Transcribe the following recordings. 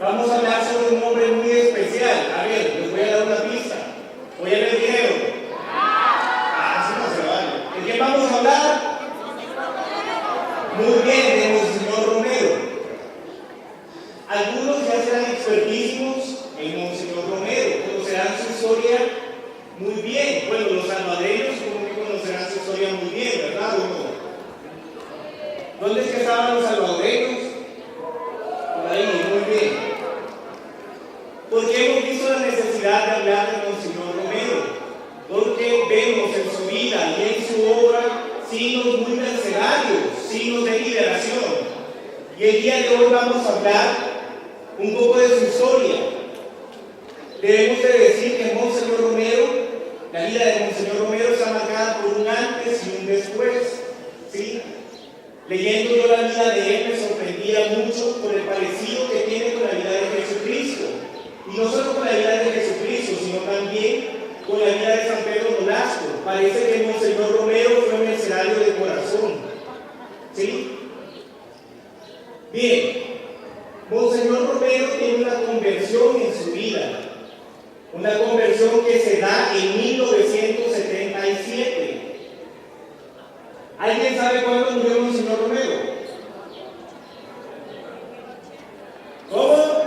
Vamos a hablar sobre un hombre muy especial. A ver, les voy a dar una pista. ¿O ya les dijeron? Así no se vale. ¿De quién vamos a hablar? Muy bien, de Monseñor Romero. Algunos ya serán expertísimos en Monseñor Romero, conocerán su historia muy bien. Bueno, los salvadoreños como que conocerán su historia muy bien, ¿verdad o no? ¿Dónde es que estaban los salvadoreños? Por ahí, muy bien. Porque hemos visto la necesidad de hablar de Monseñor Romero, porque vemos en su vida y en su obra signos muy mercenarios, signos de liberación. Y el día de hoy vamos a hablar un poco de su historia. Debemos de decir que Monseñor Romero, la vida de Monseñor Romero está marcada por un antes y un después, ¿sí? Leyendo yo la vida de él me sorprendía mucho por el parecido que tiene con la vida de Jesucristo. Y no solo con la vida de Jesucristo, sino también con la vida de San Pedro Nolasco. Parece que Monseñor Romero fue mercenario de corazón, ¿sí? Bien, Monseñor Romero tiene una conversión en su vida, una conversión que se da en 1977. ¿Alguien sabe cuándo murió Monseñor Romero? ¿Cómo?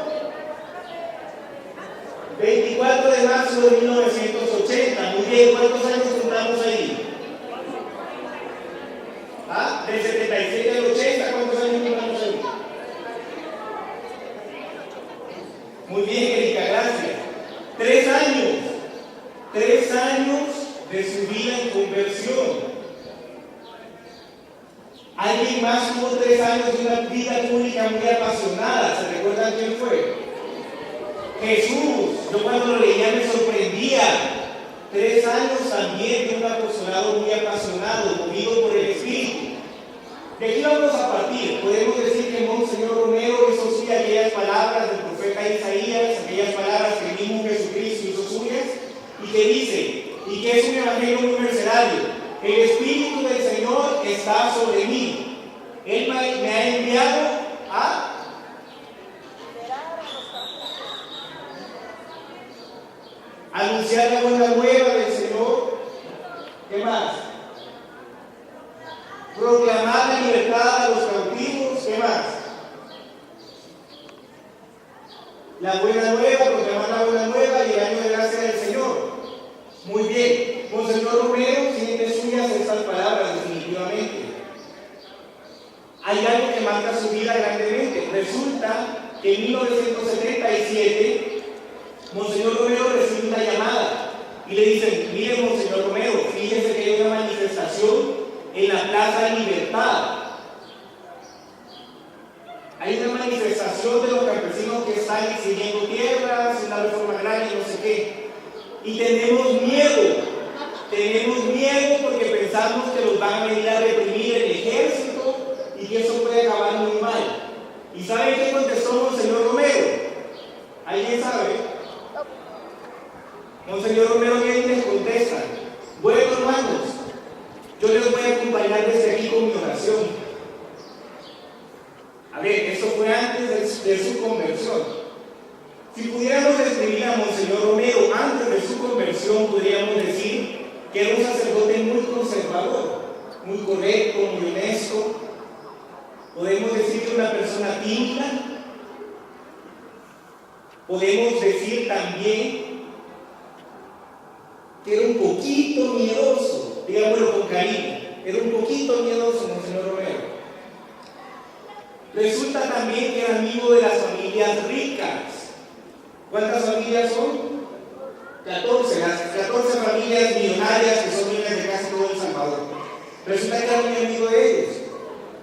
24 de marzo de 1980. Muy bien, ¿cuántos años contamos ahí? ¿Ah? Del 77 al 80, ¿cuántos años contamos ahí? Muy bien, Erika, gracias. 3 años. 3 años de su vida en conversión. Alguien más tuvo 3 años de una vida pública muy apasionada. ¿Se recuerdan quién fue? Jesús. Yo cuando lo leía me sorprendía. 3 años también de un apostolado muy apasionado, movido por el Espíritu. De aquí vamos a partir. Podemos decir que Monseñor Romero hizo sí aquellas palabras del profeta Isaías, aquellas palabras que el mismo Jesucristo hizo suyas, y que dice, y que es un evangelio muy mercenario: el Espíritu del Señor está sobre mí. Él me ha enviado a anunciar la buena nueva del Señor. ¿Qué más? Proclamar la libertad a los cautivos. ¿Qué más? La buena nueva, proclamar la buena nueva y el año de gracia del Señor. Muy bien. Monseñor Romero tiene suyas estas palabras definitivamente. Hay algo que marca su vida grandemente. Resulta que en 1977 Monseñor Romero recibe una llamada y le dicen: mire, Monseñor Romero, fíjese que hay una manifestación en la Plaza Libertad. Hay una manifestación de los campesinos que están exigiendo tierras, una reforma agraria, no sé qué. Y tenemos miedo porque pensamos que los van a venir a reprimir el ejército y que eso puede acabar muy mal. ¿Y saben qué contestó Monseñor Romero? ¿Alguien sabe? Monseñor Romero viene y les contesta: bueno, hermanos, yo les voy a acompañar desde aquí con mi oración. A ver, esto fue antes de su conversión. Si pudiéramos describir a Monseñor Romero antes de su conversión, podríamos decir que era un sacerdote muy conservador, muy correcto, muy honesto. Podemos decir que era una persona tímida. Podemos decir también que era un poquito miedoso, digámoslo con cariño, era un poquito miedoso Monseñor Romero. Resulta también que era amigo de las familias ricas. ¿Cuántas familias son? 14, las 14 familias millonarias que son dueñas de casi todo El Salvador. Resulta que era muy amigo de ellos.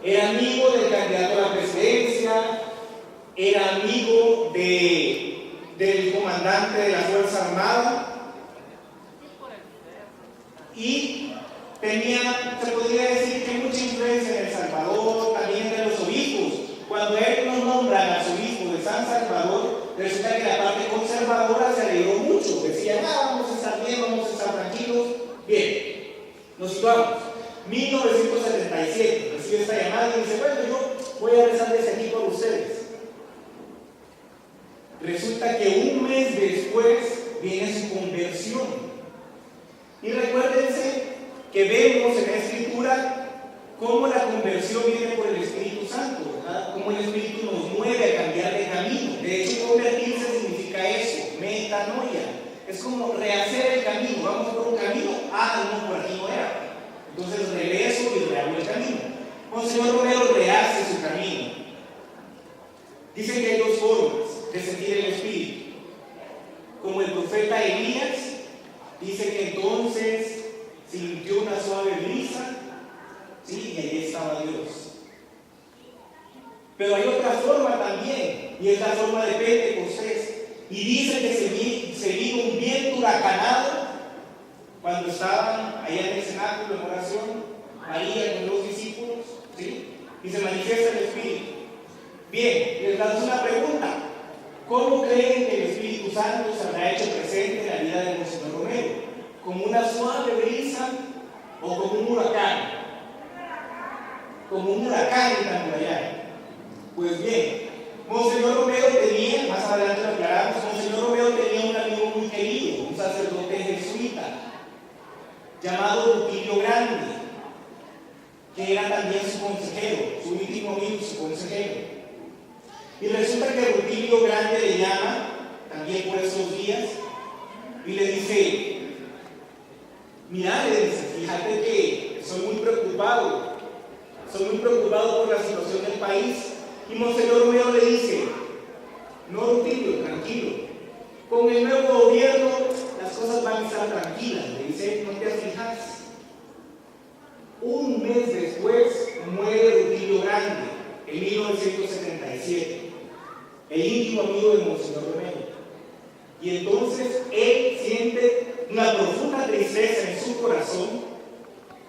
Era amigo del candidato a la presidencia, era amigo del comandante de la Fuerza Armada, y se podría decir que mucha influencia en El Salvador, también de los obispos. Cuando él nos nombra al arzobispo de San Salvador, resulta que la parte conservadora se alegró mucho. Decían: vamos a estar bien, vamos a estar tranquilos. Bien, nos situamos. 1977, recibe esta llamada y dice: bueno, yo voy a rezar desde aquí por ustedes. Resulta que un mes después viene su conversión. Y recuérdense que vemos en la Escritura cómo la conversión viene por el Espíritu Santo, ¿verdad? Cómo el Espíritu nos mueve a cambiar de camino. De hecho, convertirse significa eso, metanoia. Es como rehacer el camino. Vamos por un camino, no, por aquí no era. Entonces regreso y rehago el camino. Monseñor Romero rehace su camino. Dicen que hay dos formas de sentir el Espíritu. Como el profeta Elías, dice que entonces sintió una suave brisa, sí, y allí estaba Dios. Pero hay otra forma también, y es la forma de Pentecostés. Y dice que se vino un viento huracanado cuando estaban allá en el cenáculo en oración, María con los discípulos, ¿sí? Y se manifiesta el Espíritu. Bien, les lanzo una pregunta. ¿Cómo creen que el Espíritu Santo se habrá hecho presente en la vida de Monseñor Romero? ¿Como una suave brisa o como un huracán? Como un huracán en Tamborayán. Pues bien, Monseñor Romero tenía, más adelante lo aclaramos, Monseñor Romero tenía un amigo muy querido, un sacerdote jesuita, llamado Rutilio Grande, que era también su consejero, su íntimo amigo y su consejero. Y resulta que Rutilio Grande le llama, también por esos días, y le dice: mira, le dice, fíjate que soy muy preocupado por la situación del país. Y Monseñor Romero le dice: no, Rutilio, tranquilo, con el nuevo gobierno las cosas van a estar tranquilas. Le dice: no te aflijas. Un mes después muere Rutilio Grande, en 1977, el íntimo amigo de Monseñor Romero. Y entonces él siente una profunda tristeza en su corazón,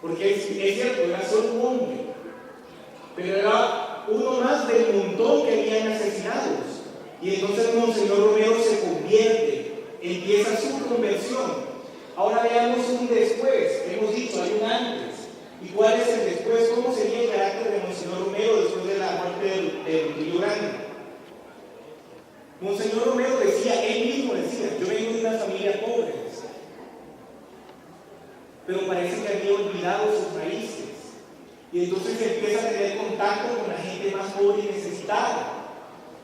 porque es cierto, era solo un hombre, pero era uno más del montón que habían asesinados. Y entonces Monseñor Romero se convierte, empieza su conversión. Ahora veamos un después. Hemos dicho, hay un antes. ¿Y cuál es el después? ¿Cómo sería el carácter de Monseñor Romero después de la muerte de Rutilio Grande? Monseñor Romero decía, él mismo decía: yo vengo de una familia pobre, pero parece que había olvidado sus raíces. Y entonces empieza a tener contacto con la gente más pobre y necesitada.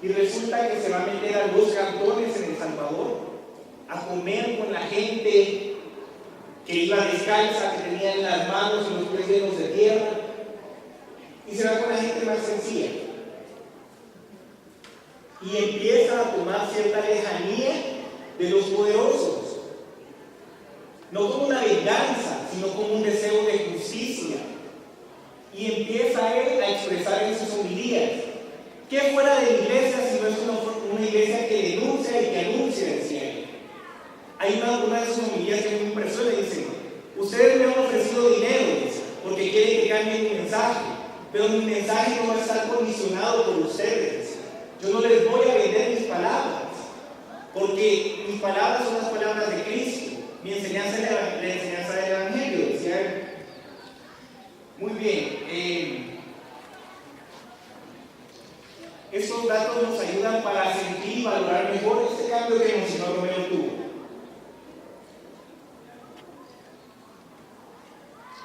Y resulta que se va a meter a los cantones en El Salvador a comer con la gente que iba descalza, que tenía en las manos y los pies llenos de tierra. Y se va con la gente más sencilla. Y empieza a tomar cierta lejanía de los poderosos. No como una venganza, sino como un deseo de justicia. Y empieza él a expresar en sus homilías: ¿qué fuera de la iglesia si no es una iglesia que denuncia y que anuncia? Decía él. Hay una de sus homilías que me impresiona y dice: ustedes me han ofrecido dinero, dice, porque quieren que cambie mi mensaje, pero mi mensaje no va a estar condicionado por ustedes. Yo no les voy a vender mis palabras, porque mis palabras son las palabras de Cristo. Mi enseñanza es la enseñanza del Evangelio, decía él. Muy bien. Estos datos nos ayudan para sentir y valorar mejor este cambio que Monseñor Romero tuvo.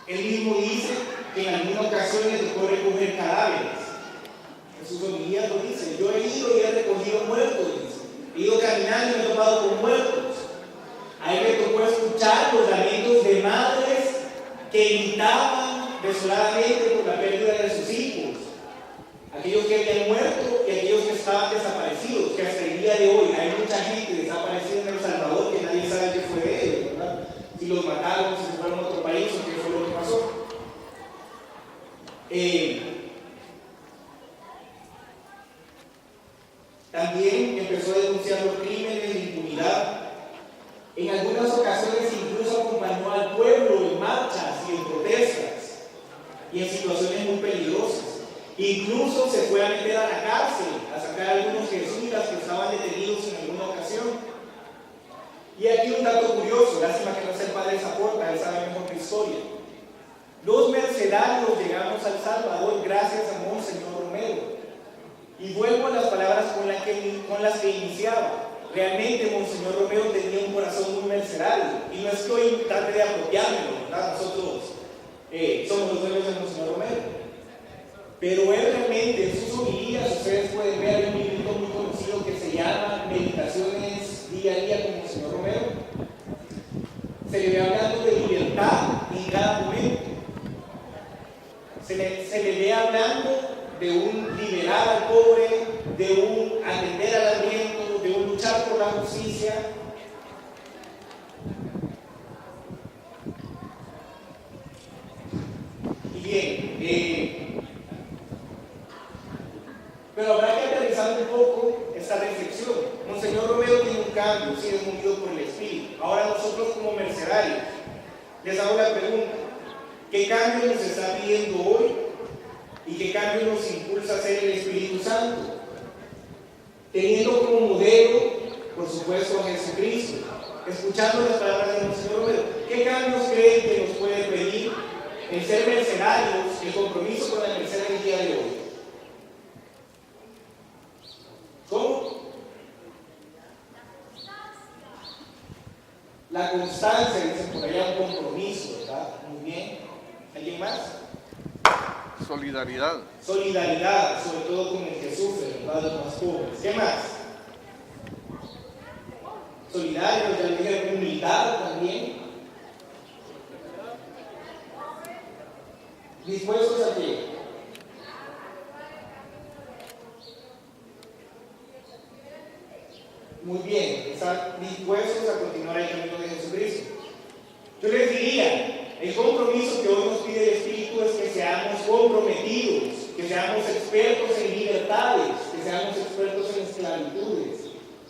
Él mismo dice que en alguna ocasión le tocó recoger cadáveres. En sus homilías lo dice: yo he ido y he recogido muertos, dice. He ido caminando y me he topado con muertos. A él le tocó escuchar los lamentos de madres que gritaban desoladamente por la pérdida de sus hijos, aquellos que habían muerto y aquellos que estaban desaparecidos, que hasta el día de hoy hay mucha gente desaparecida en El Salvador que nadie sabe qué fue de ellos, ¿verdad? Si los mataron, si se fueron a otro país o qué fue lo que pasó. También empezó a denunciar los crímenes de impunidad. En algunas ocasiones incluso acompañó al pueblo en marchas y en protestas y en situaciones muy peligrosas. Incluso se fue a meter a la cárcel a sacar a algunos jesuitas que estaban detenidos en alguna ocasión. Y aquí un dato curioso, lástima que no sea el padre Zaporta, él sabe mejor la historia. Los mercenarios llegamos a El Salvador gracias a Monseñor Romero. Y vuelvo a las palabras con las que iniciaba. Realmente Monseñor Romero tenía un corazón muy mercenario, y no es que hoy trate de apropiármelo, ¿verdad? Nosotros somos los dueños de Monseñor Romero, pero él realmente en sus homilías, ustedes pueden ver, hay un libro muy conocido que se llama Meditaciones Día a Día con Monseñor Romero. Se le ve hablando de libertad en cada momento, se le ve hablando de un liberar al pobre, de un atender al hambriento, de un luchar por la justicia. Y bien, pero habrá que aterrizar un poco esta reflexión. Monseñor Romero tiene un cambio, sí, es movido por el Espíritu. Ahora nosotros como mercenarios, les hago la pregunta: ¿qué cambio nos está pidiendo hoy? ¿Y qué cambio nos impulsa a hacer el Espíritu Santo? Teniendo como modelo, por supuesto, a Jesucristo, escuchando las palabras de Monseñor Romero, ¿qué cambios creen que nos puede pedir el ser mercenarios, el compromiso con la merced del día de hoy? ¿Cómo? La constancia, dicen por allá, un compromiso, ¿verdad? Muy bien. ¿Alguien más? Solidaridad. Solidaridad, sobre todo con el que sufre, ¿verdad? Los más pobres. ¿Qué más? Solidarios, ya dije, humildad también. ¿Dispuestos a qué? Muy bien, están dispuestos a continuar el camino de Jesucristo. Yo les diría, el compromiso que hoy nos pide el Espíritu es que seamos comprometidos, que seamos expertos en libertades, que seamos expertos en esclavitudes,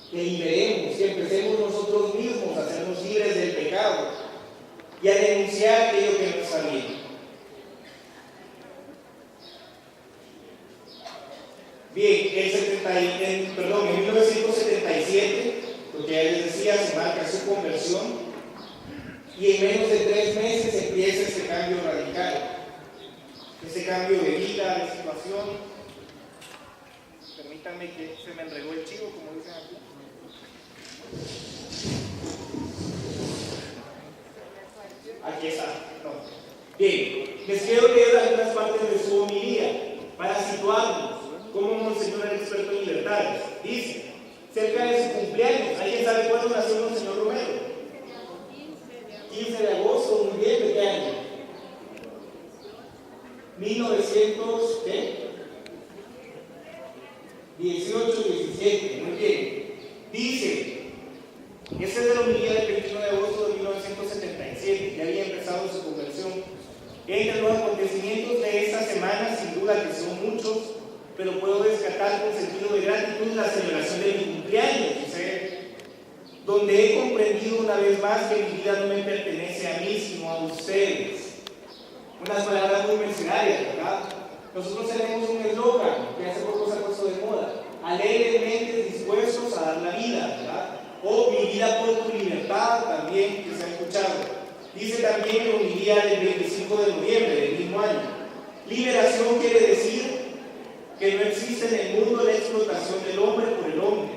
que liberemos, que empecemos nosotros mismos a hacernos libres del pecado y a denunciar aquello que no está bien. Bien, en 1977, lo que ya les decía, se marca su conversión, y en menos de 3 meses empieza este cambio radical, este cambio de vida, de situación. Permítanme que se me enredó el chivo, como dicen aquí. Aquí está. No. Bien, les quiero leer algunas partes de su homilía para situarnos como Monseñor era experto en libertades. Dice, cerca de su cumpleaños, ¿alguien sabe cuándo nació Monseñor Romero? 15 de agosto, muy bien, ¿de qué año? 1900, ¿qué? 18, 17, muy bien. Dice, esta es de la homilía del 21 de agosto de 1977, ya había empezado su conversión. Entre los acontecimientos de esta semana, sin duda que son muchos, pero puedo rescatar con sentido de gratitud la celebración de mi cumpleaños, donde he comprendido una vez más que mi vida no me pertenece a mí, sino a ustedes. Unas palabras muy mercenarias, ¿verdad? Nosotros tenemos un eslogan que hace poco se ha puesto de moda: alegremente dispuestos a dar la vida, ¿verdad? O mi vida por tu libertad, también, que se ha escuchado. Dice también en homilía del 25 de noviembre del mismo año: liberación quiere decir que no existe en el mundo la explotación del hombre por el hombre.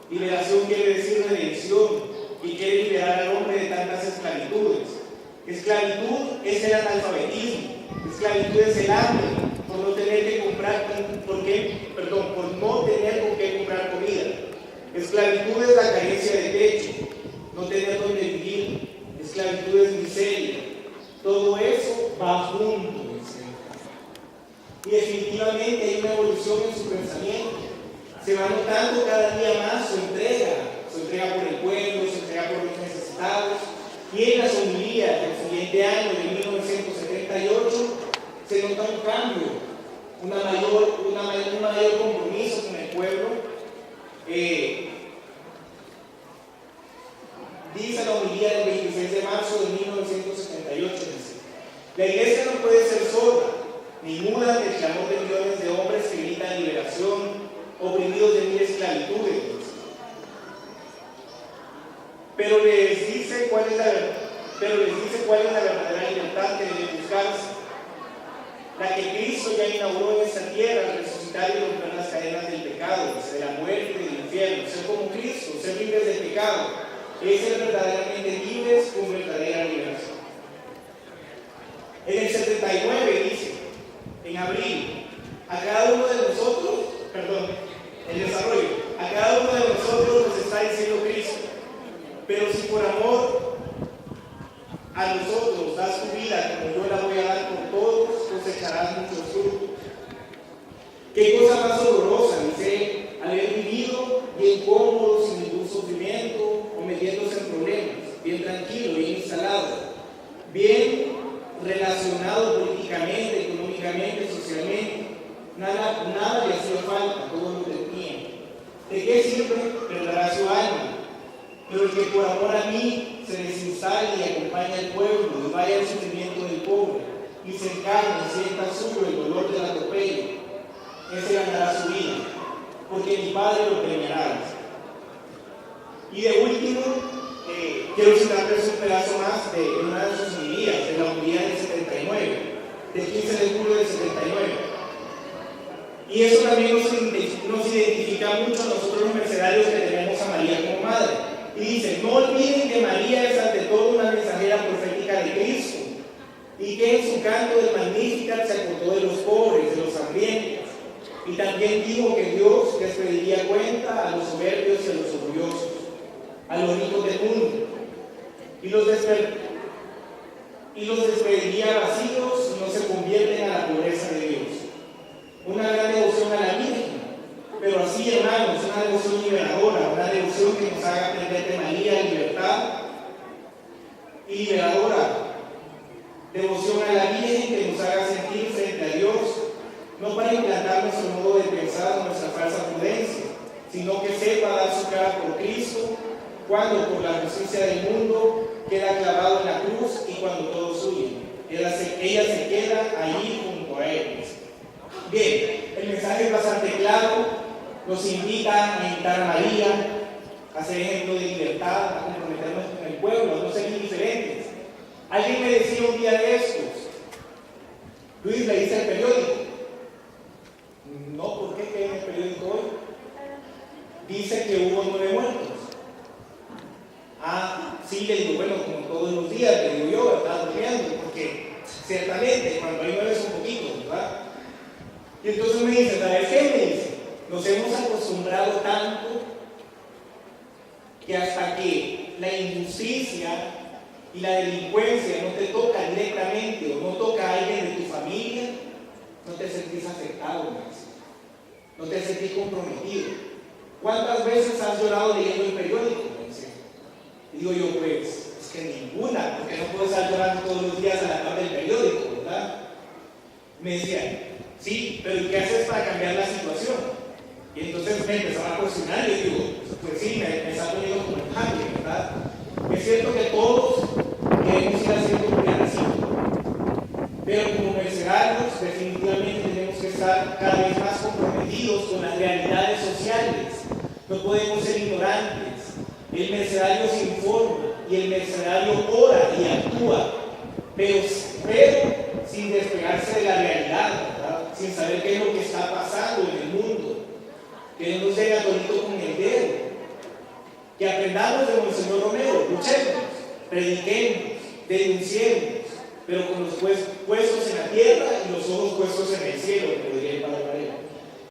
Liberación quiere decir redención, y quiere liberar al hombre de tantas esclavitudes. Esclavitud es el analfabetismo, esclavitud es el hambre, por no tener que comprar, por no tener con qué comprar comida. Esclavitud es la carencia de techo, no tener donde vivir. Esclavitud es miseria. Todo eso va junto. Y definitivamente hay una evolución en su pensamiento. Se va notando cada día más su entrega por el pueblo, su entrega por los necesitados. Y en las homilías del siguiente año, de 1978, se nota un cambio, un mayor compromiso con el pueblo. Dice la homilía del 26 de marzo de 1978, dice: la iglesia no puede ser sorda ni muda ante el clamor de millones de hombres que gritan liberación, oprimidos de mil esclavitudes. Pero les dice cuál es la verdadera libertad que debe buscarse, la que Cristo ya inauguró en esta tierra al resucitar resucitar y romper las cadenas del pecado, de la muerte, del infierno, ser como Cristo, ser libres del pecado, es ser verdaderamente libres con verdadera liberación. En el 79 dice, en abril, a cada uno de nosotros, el desarrollo, a cada uno de nosotros nos está diciendo Cristo, pero si por amor a nosotros das tu vida como yo la voy a dar por todos, cosecharás muchos frutos. Qué cosa más dolorosa, dice, haber vivido bien cómodo, sin ningún sufrimiento o metiéndose en problemas, bien tranquilo, bien instalado, bien relacionado políticamente, económicamente, socialmente. Nada le hacía falta, todo lo tenía. ¿De qué sirve? Perderá su alma. Pero el que por amor a mí se desinstale y acompañe al pueblo y vaya al sufrimiento del pobre y se encarne y sienta suyo el dolor del atropello, ese ganará su vida, porque mi Padre lo premiará. Y de último, quiero citarles un pedazo más de una de sus homilías, de la homilía del 79, del 15 de julio del 79. Y eso también nos identifica mucho a nosotros los mercedarios que tenemos a María como madre. Y dice, no olviden que María es ante todo una mensajera profética de Cristo y que en su canto del Magnificat se acordó de los pobres, de los hambrientos, y también dijo que Dios les pediría cuenta a los soberbios y a los orgullosos, a los ricos del mundo, y los despediría vacíos y no se convierten a la pobreza de Dios. Una gran devoción a la Virgen, pero así, hermanos, una devoción liberadora, una devoción que nos haga aprender de María, libertad y liberadora. Devoción a la Virgen que nos haga sentir frente a Dios, no para implantar nuestro modo de pensar o nuestra falsa prudencia, sino que sepa dar su cara por Cristo, cuando por la justicia del mundo queda clavado en la cruz y cuando todos huyen. Ella se queda allí junto a Él. Bien, el mensaje es bastante claro, nos invita a imitar a María, a ser ejemplo de libertad, a comprometernos con el pueblo, a no ser indiferentes. Alguien me decía un día de estos, Luis, ¿leíste el periódico? No, ¿por qué? ¿Qué en el periódico hoy? Dice que hubo 9 muertos. Ah, sí, le digo, bueno, como todos los días, le digo yo, estaba durmiendo, porque ciertamente cuando hay 9 son poquitos, ¿verdad? Y entonces me dice, ¿sabes qué? Me dice, nos hemos acostumbrado tanto que hasta que la injusticia y la delincuencia no te toca directamente o no toca a alguien de tu familia, no te sentís afectado, no te sentís comprometido. ¿Cuántas veces has llorado leyendo el periódico? Me dice. Y digo yo, pues, es que ninguna, porque no puedo estar llorando todos los días a la tarde del periódico, ¿verdad? Me decía, sí, pero ¿y qué haces para cambiar la situación? Y entonces me empezaba a cuestionar y digo, pues sí, me está poniendo como el cambio, ¿verdad? Es cierto que todos queremos ir haciendo un pedacito, pero como mercenarios definitivamente tenemos que estar cada vez más comprometidos con las realidades sociales. No podemos ser ignorantes. El mercenario se informa y el mercenario ora y actúa, pero sin despegarse de la realidad, ¿verdad? Sin saber qué es lo que está pasando en el mundo, que no nos llegue atorito con el dedo, que aprendamos de Monseñor Romero, luchemos, prediquemos, denunciemos, pero con los puestos en la tierra y los ojos puestos en el cielo, como diría el Padre Varela.